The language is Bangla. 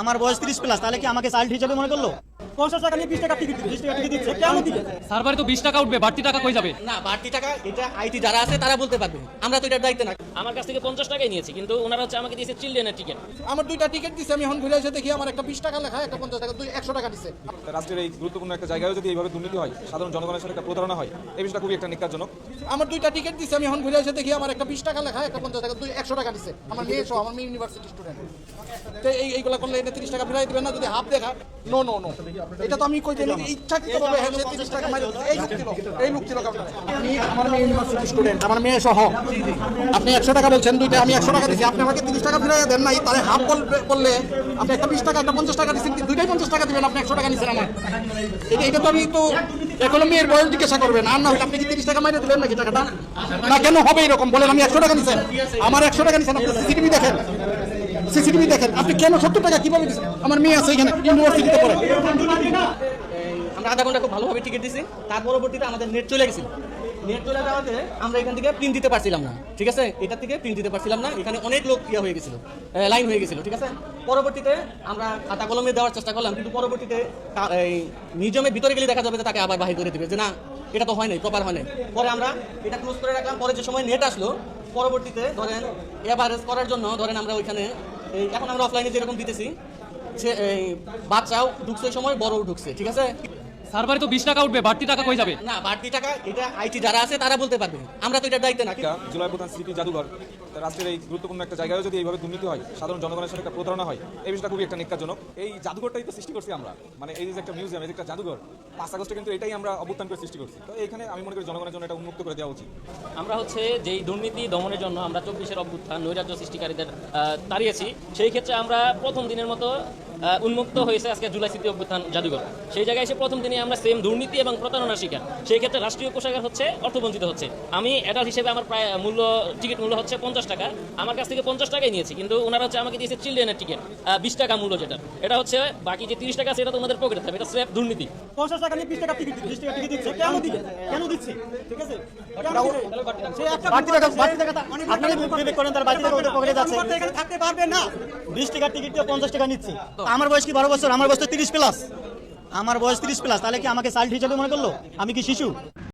আমার বয়স 30 প্লাস, তাহলে কি আমাকে চাইল্ড হিসেবে মনে করলো? 50 টাকা নিয়ে 20 টাকা টিকিট দিবে, 20 টাকা টিকিট দিচ্ছে, কেন দিবে? সার্ভারে তো 20 টাকা উঠবে, বাড়তি টাকা কই যাবে? না, বাড়তি টাকা এটা আইটি যারা আছে তারা বলতে পারবে, আমরা তো এটার দায়িত্ব না। আমার কাছ থেকে 50 টাকাই নিয়েছি, কিন্তু ওনারা হচ্ছে আমাকে দিয়েছে চিলড্রেনের টিকিট। আমার দুইটা টিকিট দিছে, আমি এখন ঘুরে এসে দেখি আমার একটা 20 টাকা লেখা, একটা 50 টাকা, 100 টাকা দিছে। রাষ্ট্রের এই গুরুত্বপূর্ণ একটা জায়গায় যদি এইভাবে দুর্নীতি হয়, সাধারণ জনগণের সাথে একটা প্রতারণা হয়, এই বিষয়টা খুবই একটা নিকারজনক। আমার দুইটা টিকিট দিছে, আমি এখন ঘুরে এসে দেখি আমার একটা 20 টাকা লেখা, একটা 50 টাকা, 100 টাকা দিছে। আমার মেয়ে সহ, আমার মেয়ে ইউনিভার্সিটি স্টুডেন্ট। তো এইগুলা করলে এটা 30 টাকা ফেরাই দিবেন না? যদি হাফ দেখা, নো নো নো, এটা তো আমি কই দিই ইচ্ছাকৃতভাবে হ্যাঁ 30 টাকা মাইরে এই লোক ছিল কাউকে। আপনি আমার মেয়ে ইউনিভার্সিটি স্টুডেন্ট, আমার মেয়ে সহ আপনি 100 টাকা বলছেন, দুইটা আমি 100 টাকা দিছি, আপনি আমাকে 30 টাকা ফেরাই দেন নাই, তাহলে হাফ করলে আপনি একটা 20 টাকা একটা 50 টাকা দিচ্ছেন, দুইটাই 50 টাকা দিবেন, আপনি 100 টাকা নিছেন আমার। এটা তো আমি তো এখন মেয়ের বয়স জিজ্ঞাসা করবেন, আর না হলে আপনি কি 30 টাকা মাইরে দিলেন নাকি টাকাটা? না, কেন হবে এরকম বলেন? আমি 100 টাকা নিছেন, আমার 100 টাকা নিছেন, আপনি সিসিটিভি দেখেন, সিসিটিভি দেখেন, আপনি কেন 70 টাকা কিভাবে দিচ্ছেন? আমার মেয়ে আছে এখানে ইউনিভার্সিটিতে পড়ে। আমরা আধা ঘন্টা খুব ভালোভাবে টিকিট দিছি, তার পরবর্তীতে আমাদের নেট চলে গেছিল। নেট চলে যাওয়াতে আমরা এখান থেকে প্রিন্ট দিতে পারছিলাম না, ঠিক আছে? এটা থেকে প্রিন্ট দিতে পারছিলাম না, এখানে অনেক লোক হয়ে গেছিল, লাইন হয়ে গেছিল, ঠিক আছে? পরবর্তীতে আমরা খাতা কলমে দেওয়ার চেষ্টা করলাম, কিন্তু পরবর্তীতে এই মিউজিয়ামের ভিতরে গেলে দেখা যাবে যে তাকে আবার বাহির করে দিবে, যে না এটা তো হয় নাই, প্রপার হয় নাই। পরে আমরা এটা ক্লোজ করে রাখলাম। পরে যে সময় নেট আসলো, পরবর্তীতে ধরেন এভারেজ করার জন্য ধরেন আমরা ওইখানে এখন আমরা অফলাইনে যেরকম দিতেছি, সে বাচ্চাও ঢুকছে ওই সময়, বড়ও ঢুকছে, ঠিক আছে? সার্ভারে তো 20 টাকা উঠবে, বাড়তি টাকা কই যাবে? না, বাড়তি টাকা এটা আইটি যারা আছে তারা বলতে পারবে, আমরা তো এটার দায়িত্ব না। জুলাই প্রধান স্মৃতি জাদুঘর, রাষ্ট্রের এই গুরুত্বপূর্ণ একটা জায়গায় যদি এইভাবে দুর্নীতি হয়, সাধারণ জনগণের সাথে একটা প্রতারণা হয়, এই বিষয়টা খুবই একটা নিকারজনক। এই জাদুঘরটাই তো সৃষ্টি করছি আমরা, মানে এই যে একটা মিউজিয়াম, এই যে একটা জাদুঘর, 5 আগস্টে কিন্তু এটাই আমরা অভ্যুত্থান করে সৃষ্টি করছি। তো এইখানে আমি মনে করি জনগণের জন্য এটা উন্মুক্ত করে দেওয়া উচিত। আমরা হচ্ছে যেই দুর্নীতি দমনের জন্য আমরা 24-এর অভ্যুত্থান নৈরাজ্য সৃষ্টিকারীদের তাড়িয়েছি, সেই ক্ষেত্রে আমরা প্রথম দিনের মতো উন্মুক্ত হয়েছে আজকে জুলাই স্মৃতি অভ্যুত্থান জাদুঘর। সেই জায়গায় এসে প্রথম দিনে আমরা সেম দুর্নীতি এবং প্রতারণার শিকার। সেই ক্ষেত্রে রাষ্ট্রীয় কোষাগার হচ্ছে অর্থবঞ্চিত হচ্ছে। আমি অ্যাডাল্ট হিসেবে আমার প্রায় টিকিট মূল্য হচ্ছে 50 টাকা, আমার কাছ থেকে 50 টাকাই নিয়েছি, কিন্তু ওনারা হচ্ছে আমাকে দিয়েছে চিলড্রেনের টিকিট 20 টাকা মূল্য, যেটা এটা হচ্ছে বাকি যে 30 টাকা সেটা তো ওনাদের পকেটে থাকবে, এটা স্রেফ দুর্নীতি। 50 টাকা নিয়ে 20 টাকা টিকিট দিবে, 20 টাকা টিকিট দিচ্ছে, কেন দিবে? কেন দিচ্ছে? ঠিক আছে, সে একটা বাড়তি টাকা আপনারা বিবেক করেন, তার বাড়তি টাকা ওদের পকেটে যাচ্ছে, এখানে থাকতে পারবে না। 20 টাকা টিকিট দিয়ে 50 টাকা নিচ্ছে। আমার বয়স কি 12 বছর? আমার বয়স তো 30 প্লাস, আমার বয়স 30 প্লাস, তাহলে কি আমাকে চাইল্ড হিসেবে মনে করলো? আমি কি শিশু?